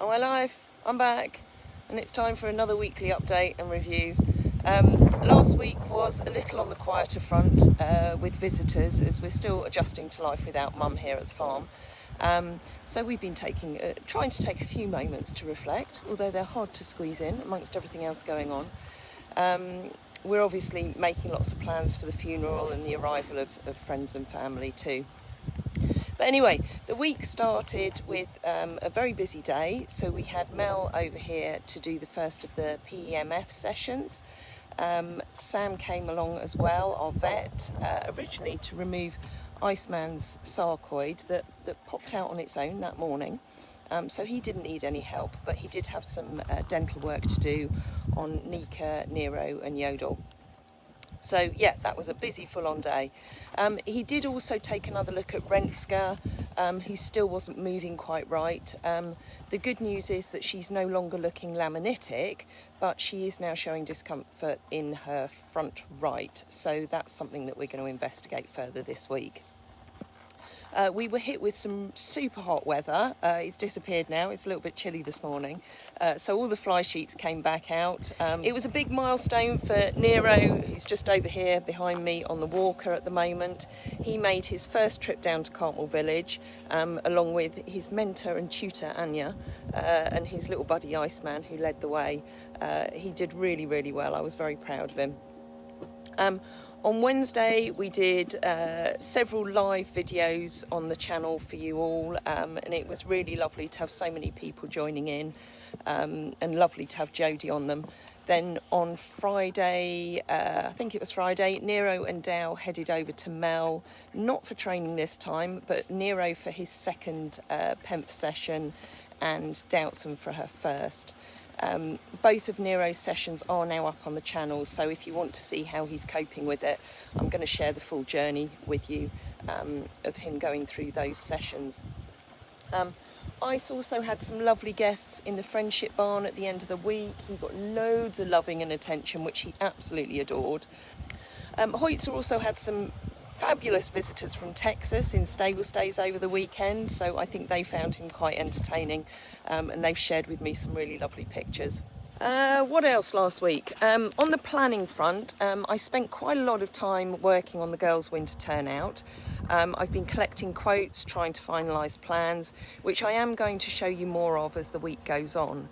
Oh, my life, I'm back, and it's time for another weekly update and review. Last week was a little on the quieter front with visitors, as we're still adjusting to life without Mum here at the farm. So we've been trying to take a few moments to reflect, although they're hard to squeeze in amongst everything else going on. We're obviously making lots of plans for the funeral and the arrival of friends and family too. But anyway, the week started with a very busy day. So we had Mel over here to do the first of the PEMF sessions. Sam came along as well, our vet, originally to remove Iceman's sarcoid that popped out on its own that morning. So he didn't need any help, but he did have some dental work to do on Nika, Nero and Yodel. So yeah, that was a busy full-on day. He did also take another look at Renska, who still wasn't moving quite right. The good news is that she's no longer looking laminitic, but she is now showing discomfort in her front right. So that's something that we're going to investigate further this week. We were hit with some super hot weather. It's disappeared now. It's a little bit chilly this morning. So all the fly sheets came back out. It was a big milestone for Nero, who's just over here behind me on the walker at the moment. He made his first trip down to Cartmel Village, along with his mentor and tutor, Anya, and his little buddy Iceman, who led the way. He did really, really well. I was very proud of him. On Wednesday, we did several live videos on the channel for you all, and it was really lovely to have so many people joining in, and lovely to have Jodie on them. Then on Friday, I think it was Friday, Nero and Dow headed over to Mel, not for training this time, but Nero for his second PEMF session and Doutzen for her first. Both of Nero's sessions are now up on the channel, so if you want to see how he's coping with it, I'm going to share the full journey with you of him going through those sessions. Ice also had some lovely guests in the friendship barn at the end of the week. He got loads of loving and attention, which he absolutely adored. Hoytzer also had some fabulous visitors from Texas in stable stays over the weekend, so I think they found him quite entertaining, and they've shared with me some really lovely pictures. What else last week? On the planning front, I spent quite a lot of time working on the girls' winter turnout. I've been collecting quotes, trying to finalise plans, which I am going to show you more of as the week goes on.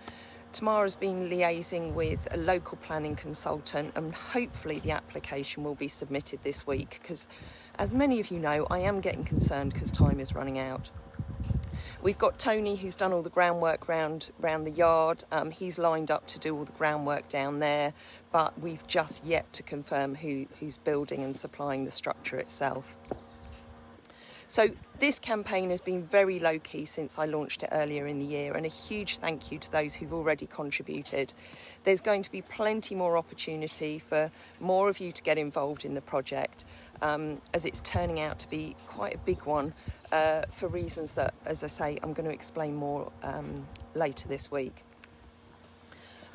Tamara's been liaising with a local planning consultant, and hopefully the application will be submitted this week, because as many of you know, I am getting concerned because time is running out. We've got Tony, who's done all the groundwork round the yard. He's lined up to do all the groundwork down there, but we've just yet to confirm who's building and supplying the structure itself. So this campaign has been very low-key since I launched it earlier in the year, and a huge thank you to those who've already contributed. There's going to be plenty more opportunity for more of you to get involved in the project, as it's turning out to be quite a big one for reasons that, as I say, I'm going to explain more later this week.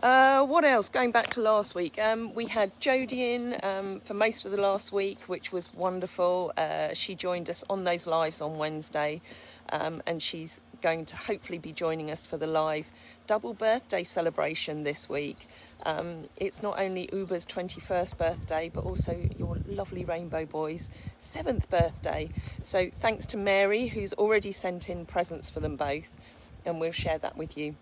What else? Going back to last week, we had Jodie in for most of the last week, which was wonderful. She joined us on those lives on Wednesday, and she's going to hopefully be joining us for the live double birthday celebration this week. It's not only Uber's 21st birthday, but also your lovely Rainbow Boys' 7th birthday. So thanks to Mary, who's already sent in presents for them both, and we'll share that with you.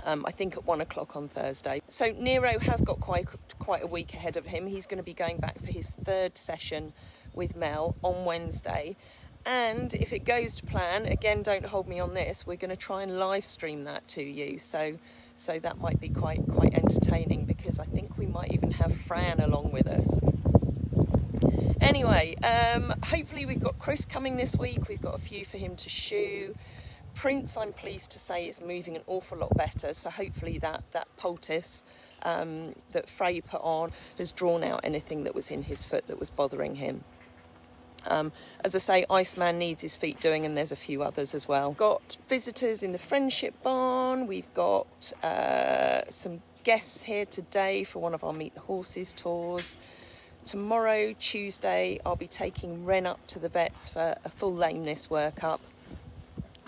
I think at 1 o'clock on Thursday. So Nero has got quite a week ahead of him. He's going to be going back for his third session with Mel on Wednesday. And if it goes to plan, again, don't hold me on this, we're going to try and live stream that to you. So that might be quite entertaining, because I think we might even have Fran along with us. Anyway, hopefully we've got Chris coming this week. We've got a few for him to shoe. Prince, I'm pleased to say, is moving an awful lot better, so hopefully that poultice that Frey put on has drawn out anything that was in his foot that was bothering him. As I say, Iceman needs his feet doing, and there's a few others as well. Got visitors in the friendship barn. We've got some guests here today for one of our Meet the Horses tours. Tomorrow, Tuesday, I'll be taking Ren up to the vets for a full lameness workup.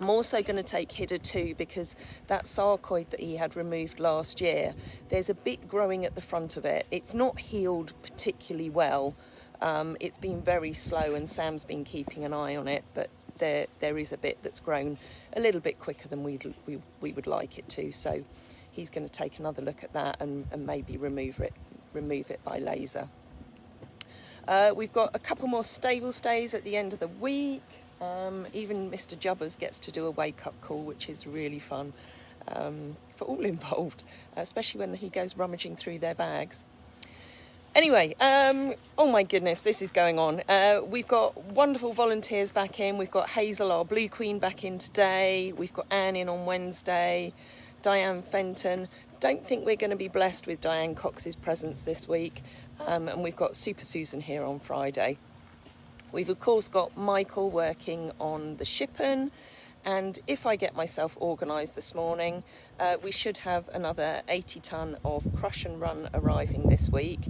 I'm also going to take Hidda 2 because that sarcoid that he had removed last year, there's a bit growing at the front of it. It's not healed particularly well. It's been very slow and Sam's been keeping an eye on it, but there is a bit that's grown a little bit quicker than we would like it to. So he's going to take another look at that and maybe remove it by laser. We've got a couple more stable stays at the end of the week. Even Mr. Jubbers gets to do a wake-up call, which is really fun for all involved, especially when he goes rummaging through their bags. Anyway, oh my goodness, this is going on. We've got wonderful volunteers back in. We've got Hazel, our Blue Queen, back in today. We've got Anne in on Wednesday, Diane Fenton. Don't think we're going to be blessed with Diane Cox's presence this week. And we've got Super Susan here on Friday. We've of course got Michael working on the shippen, and if I get myself organised this morning, we should have another 80 tonne of crush and run arriving this week.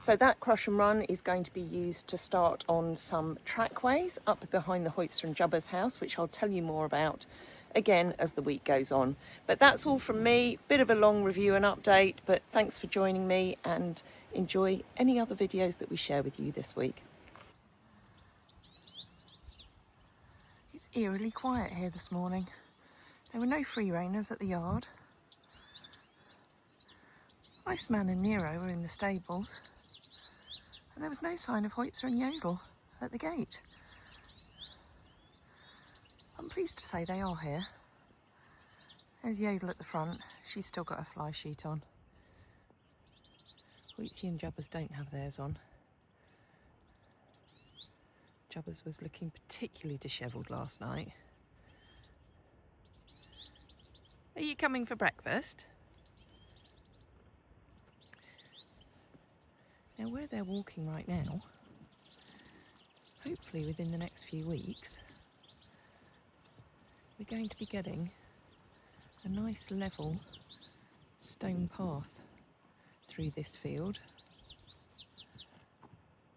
So that crush and run is going to be used to start on some trackways up behind the Hoytster and Jubbers house, which I'll tell you more about again as the week goes on. But that's all from me, bit of a long review and update, but thanks for joining me and enjoy any other videos that we share with you this week. It's eerily quiet here this morning. There were no free reiners at the yard. Iceman and Nero were in the stables, and there was no sign of Hoytzer and Yodel at the gate. I'm pleased to say they are here. There's Yodel at the front. She's still got her fly sheet on. Hoytzy and Jubbers don't have theirs on. Jubbers was looking particularly dishevelled last night. Are you coming for breakfast? Now where they're walking right now, hopefully within the next few weeks, we're going to be getting a nice level stone path through this field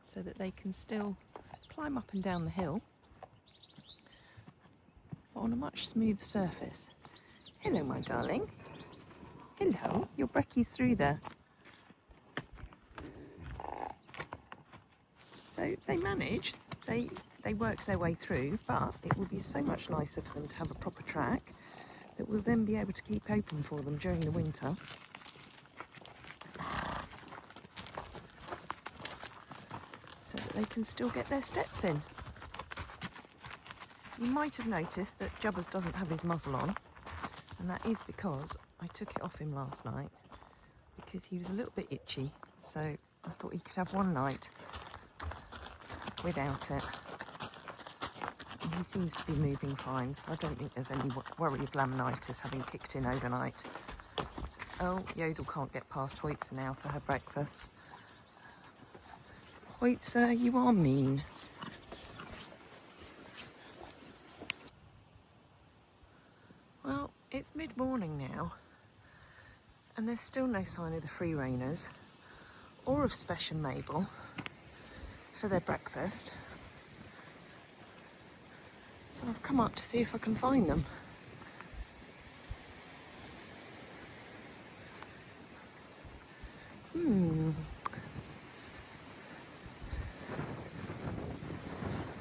so that they can still climb up and down the hill, but on a much smoother surface. Hello, my darling. Hello, your brekie's through there. So they manage, they work their way through, but it will be so much nicer for them to have a proper track that we'll then be able to keep open for them during the winter. So that they can still get their steps in. You might have noticed that Jubbers doesn't have his muzzle on, and that is because I took it off him last night because he was a little bit itchy, so I thought he could have one night without it. And he seems to be moving fine, so I don't think there's any worry of laminitis having kicked in overnight. Oh, Yodel can't get past Hoytzer now for her breakfast. Hoytzer, you are mean. Well, it's mid-morning now, and there's still no sign of the free reiners or of Spesh and Mabel for their breakfast. So I've come up to see if I can find them.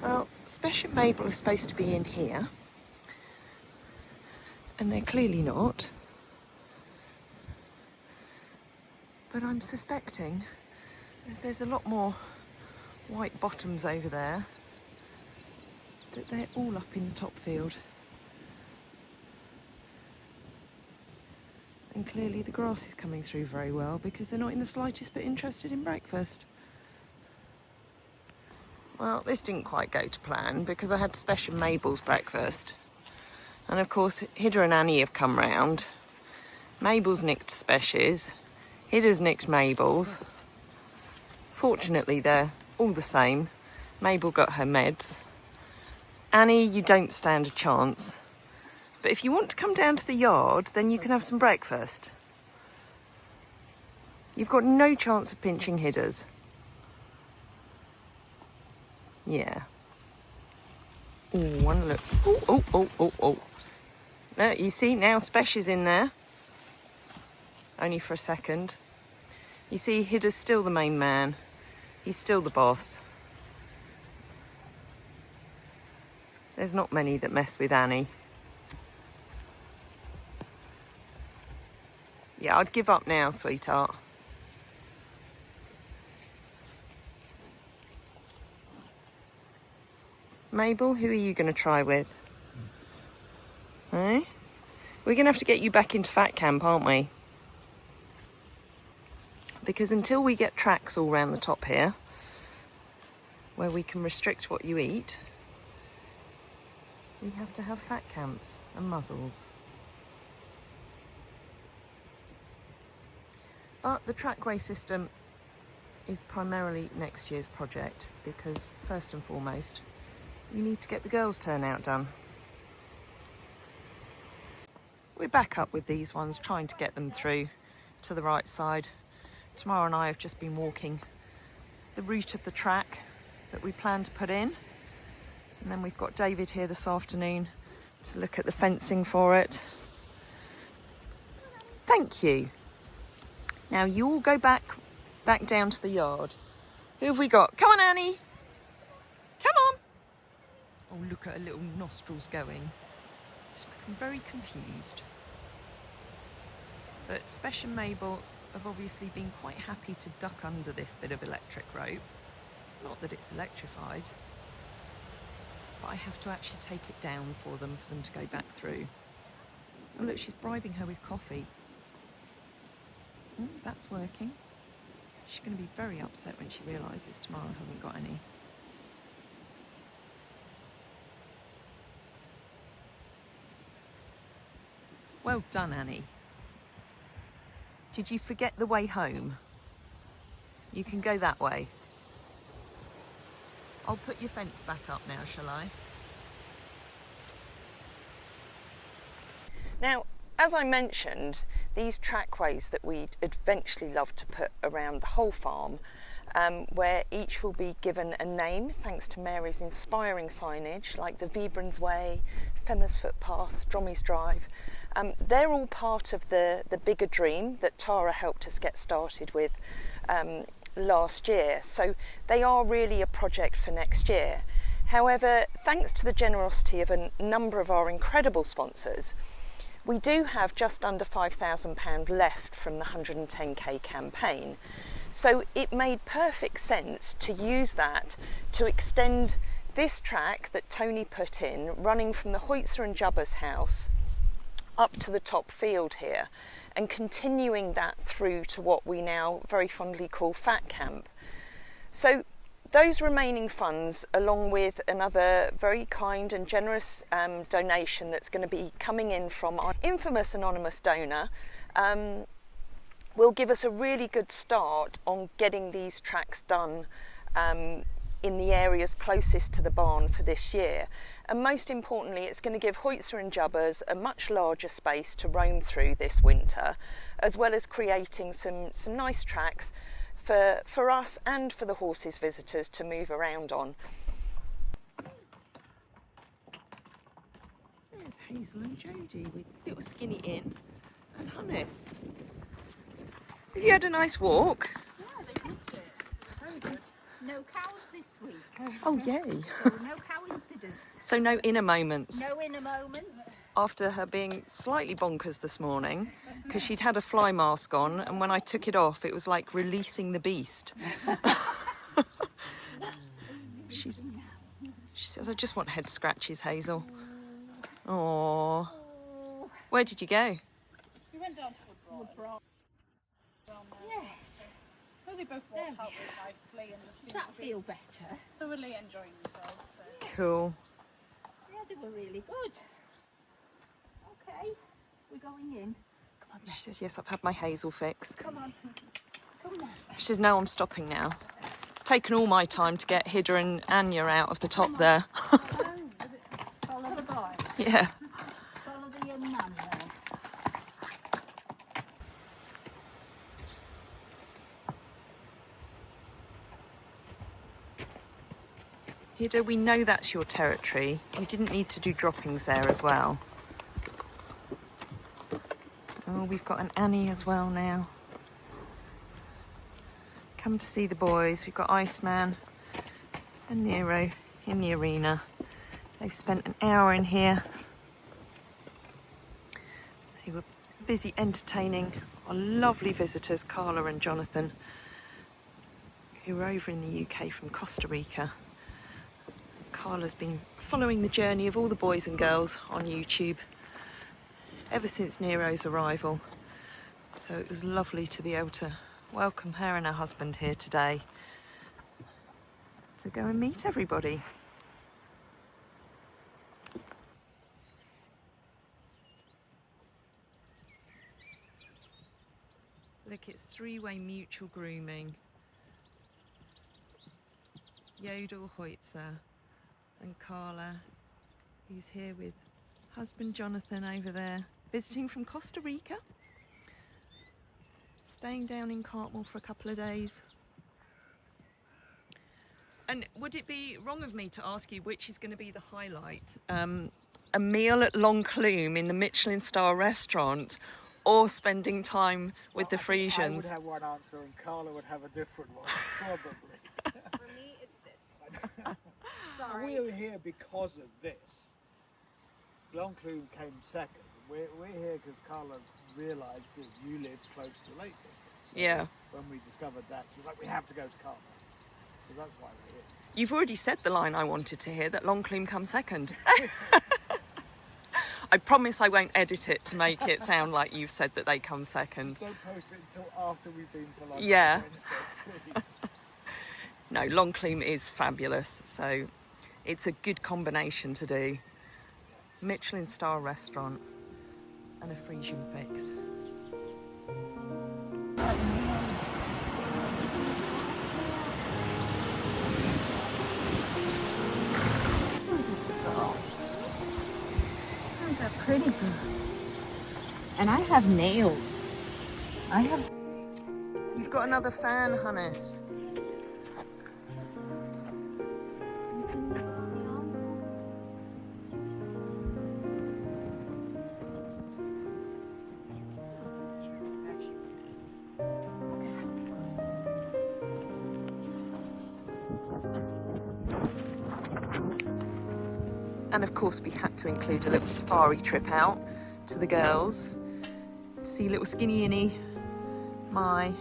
Well, Spesh and Mabel are supposed to be in here, and they're clearly not. But I'm suspecting, as there's a lot more white bottoms over there, that they're all up in the top field. And clearly the grass is coming through very well because they're not in the slightest bit interested in breakfast. Well, this didn't quite go to plan because I had Spesh and Mabel's breakfast. And of course, Hidda and Annie have come round. Mabel's nicked Spesh's, Hidda's nicked Mabel's. Fortunately, they're all the same. Mabel got her meds. Annie, you don't stand a chance. But if you want to come down to the yard, then you can have some breakfast. You've got no chance of pinching Hidda's. Yeah. Oh, one look. Oh, oh, oh, oh, oh. No, you see, now Spesh is in there. Only for a second. You see, Hidda's still the main man. He's still the boss. There's not many that mess with Annie. Yeah, I'd give up now, sweetheart. Mabel, who are you going to try with? Eh? We're going to have to get you back into fat camp, aren't we? Because until we get tracks all round the top here, where we can restrict what you eat, we have to have fat camps and muzzles. But the Trackway system is primarily next year's project because, first and foremost, we need to get the girls' turnout done. We're back up with these ones, trying to get them through to the right side. Tamara and I have just been walking the route of the track that we plan to put in. And then we've got David here this afternoon to look at the fencing for it. Thank you. Now you all go back down to the yard. Who have we got? Come on, Annie. Come on. Oh, look at her little nostrils going. She's looking very confused. But Spesh and Mabel have obviously been quite happy to duck under this bit of electric rope. Not that it's electrified, but I have to actually take it down for them to go back through. Oh look, she's bribing her with coffee. That's working. She's going to be very upset when she realises Tamara hasn't got any. Well done, Annie. Did you forget the way home? You can go that way. I'll put your fence back up now, shall I? Now, as I mentioned, these trackways that we'd eventually love to put around the whole farm, where each will be given a name thanks to Mary's inspiring signage, like the Vibrans Way, Femma's Footpath, Drommy's Drive. They're all part of the bigger dream that Tara helped us get started with last year. So they are really a project for next year. However, thanks to the generosity of a number of our incredible sponsors, we do have just under £5,000 left from the 110k campaign. So it made perfect sense to use that to extend this track that Tony put in, running from the Hoytzer and Jubba's house up to the top field here, and continuing that through to what we now very fondly call Fat Camp. So those remaining funds, along with another very kind and generous donation that's going to be coming in from our infamous anonymous donor, will give us a really good start on getting these tracks done in the areas closest to the barn for this year. And most importantly, it's going to give Hoytzer and Jubba's a much larger space to roam through this winter, as well as creating some nice tracks for us and for the horses' visitors to move around on. There's Hazel and Jodie with little Skinny in and Hannes. Have you had a nice walk? Yeah, they missed it. Very good. No cows this week. Oh, yay. So no cow incidents. So no inner moments? No inner moments. After her being slightly bonkers this morning, because she'd had a fly mask on, and when I took it off, it was like releasing the beast. She says, I just want head scratches, Hazel. Aww. Where did you go? We went down to Woodborough. Yes. Well, they both walked out really nicely and just Does that feel better? thoroughly enjoying themselves. So. Cool. Yeah, they were really good. Okay, we're going in. Come on, she says, yes, I've had my Hazel fix. Come on. Come on. She says, no, I'm stopping now. It's taken all my time to get Hidda and Anya out of the top there. Follow the boy. Yeah. Follow the young man there. Hida, we know that's your territory. You didn't need to do droppings there as well. Oh, we've got an Annie as well now. Come to see the boys. We've got Iceman and Nero in the arena. They've spent an hour in here. They were busy entertaining our lovely visitors, Carla and Jonathan, who are over in the UK from Costa Rica. Carla's been following the journey of all the boys and girls on YouTube ever since Nero's arrival. So it was lovely to be able to welcome her and her husband here today to go and meet everybody. Look, it's three-way mutual grooming. Yodel Hoitzer and Carla, who's here with husband Jonathan over there, visiting from Costa Rica, staying down in Cartmel for a couple of days. And would it be wrong of me to ask you which is going to be the highlight? A meal at L'Enclume in the Michelin star restaurant, or spending time with the Friesians? I would have one answer and Carla would have a different one, probably. For me, it's this. Sorry. We're here because of this. L'Enclume came second. We're here because Carla realised that you live close to the Lake District. So Yeah. when we discovered that, she was like, we have to go to Carla. So that's why we're here. You've already said the line I wanted to hear, that L'Enclume comes second. I promise I won't edit it to make it sound like you've said that they come second. Don't post it until after we've been for lunch Yeah. on Wednesday, please. No, L'Enclume is fabulous, so it's a good combination to do. Michelin star restaurant and a Friesian fix. How's that pretty girl? And I have nails. I have. You've got another fan, Hannes. And of course we had to include a little safari trip out to the girls. See little Skinny Innie, Mai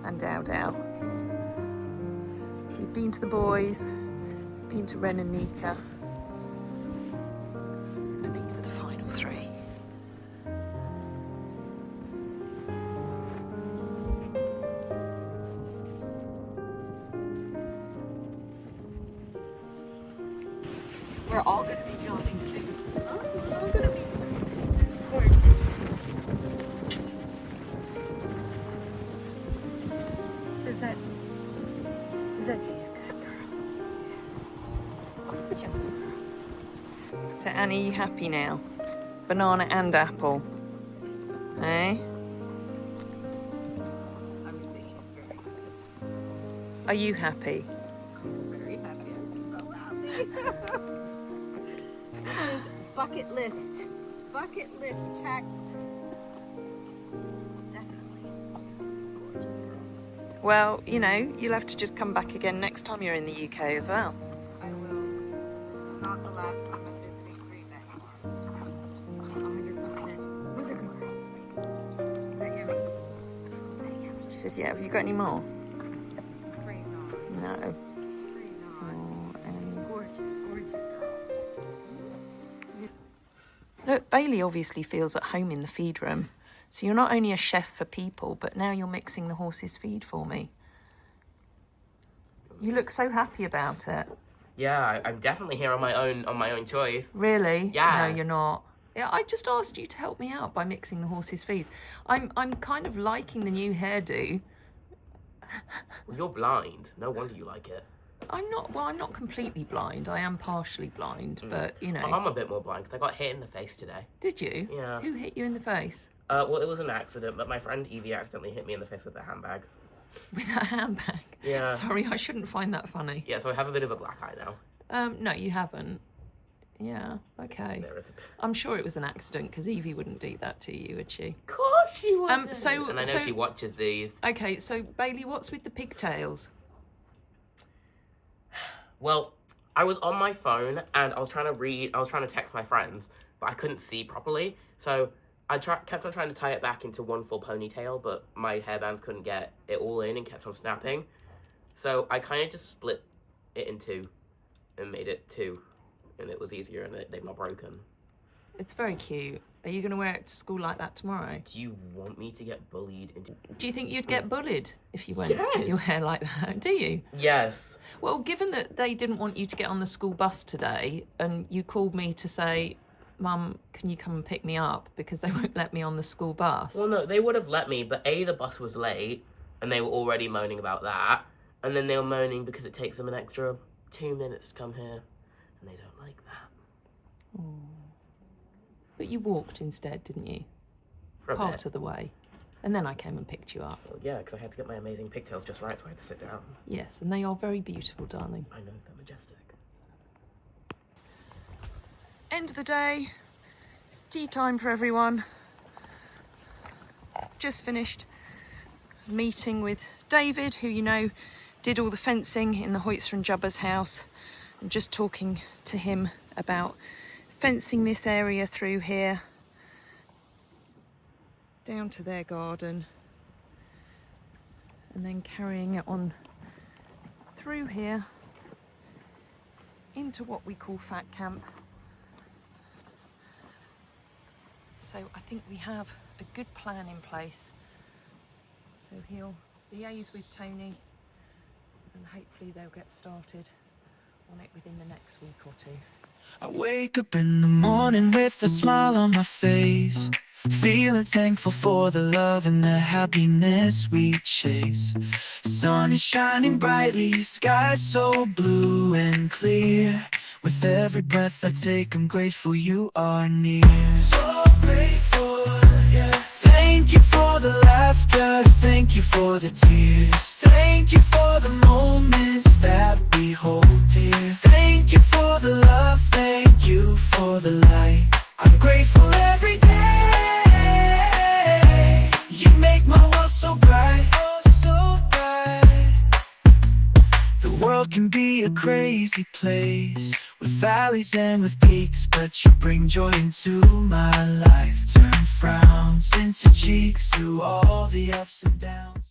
and Dow Dow. If you've been to the boys, been to Ren and Nika. And these are the final three. We're all going to be yawning soon. We're all going to be yawning soon. It's gorgeous. Does that taste good, girl? Yes. Good job, girl. So Annie, you happy now? Banana and apple. Eh? I would say she's very happy. Are you happy? Very happy. I'm so happy. This is bucket list. Bucket list checked. Definitely. Gorgeous girl. Well, you know, you'll have to just come back again next time you're in the UK as well. I will. This is not the last time I'm visiting Green Bay. 100%. Who's a good girl? Is that yummy? Is that yummy? She says, yeah, have you got any more? Afraid not. No. Afraid not. Oh, Annie. Gorgeous, gorgeous girl. Look, Bailey obviously feels at home in the feed room. So you're not only a chef for people, but now you're mixing the horses' feed for me. You look so happy about it. Yeah, I'm definitely here on my own choice. Really? Yeah. No, you're not. Yeah, I just asked you to help me out by mixing the horses' feeds. I'm kind of liking the new hairdo. Well, you're blind. No wonder you like it. I'm not completely blind. I am partially blind, but you know. I'm a bit more blind because I got hit in the face today. Did you? Yeah. Who hit you in the face? Well, it was an accident, but my friend Evie accidentally hit me in the face with a handbag. With a handbag? Yeah. Sorry, I shouldn't find that funny. Yeah, so I have a bit of a black eye now. No, you haven't. Yeah, okay. There is I'm sure it was an accident because Evie wouldn't do that to you, would she? Of course she wasn't. And I know so- she watches these. Okay, so Bailey, what's with the pigtails? Well, I was on my phone and I was trying to text my friends, but I couldn't see properly. So I kept on trying to tie it back into one full ponytail, but my hairbands couldn't get it all in and kept on snapping. So I kind of just split it in two and made it two, and it was easier and they've not broken. It's very cute. Are you going to wear it to school like that tomorrow? Do you want me to get bullied into... Do you think you'd get bullied if you went with Yes. your hair like that? Do you? Yes. Well, given that they didn't want you to get on the school bus today and you called me to say, Mum, can you come and pick me up because they won't let me on the school bus? Well, no, they would have let me, but A, the bus was late, and they were already moaning about that, and then they were moaning because it takes them an extra 2 minutes to come here, and they don't like that. But you walked instead, didn't you? For a Part bit. of the way. And then I came and picked you up. Well, yeah, because I had to get my amazing pigtails just right, so I had to sit down. Yes, and they are very beautiful, darling. I know, they're majestic. End of the day. It's tea time for everyone. Just finished a meeting with David, who you know did all the fencing in the Hoyts and Jubba's house. I'm just talking to him about fencing this area through here down to their garden and then carrying it on through here into what we call Fat Camp. So I think we have a good plan in place. So he'll liaise with Tony and hopefully they'll get started on it within the next week or two. I wake up in the morning with a smile on my face, feeling thankful for the love and the happiness we chase. Sun is shining brightly, sky so blue and clear. With every breath I take, I'm grateful you are near. So grateful, yeah. Thank you for the laughter, thank you for the tears. Thank you for the moments that we hold dear. Thank you for the love, thank you for the light. I'm grateful every day. You make my world so bright, oh so bright. The world can be a crazy place, with valleys and with peaks, but you bring joy into my life. Turn frowns into cheeks through all the ups and downs.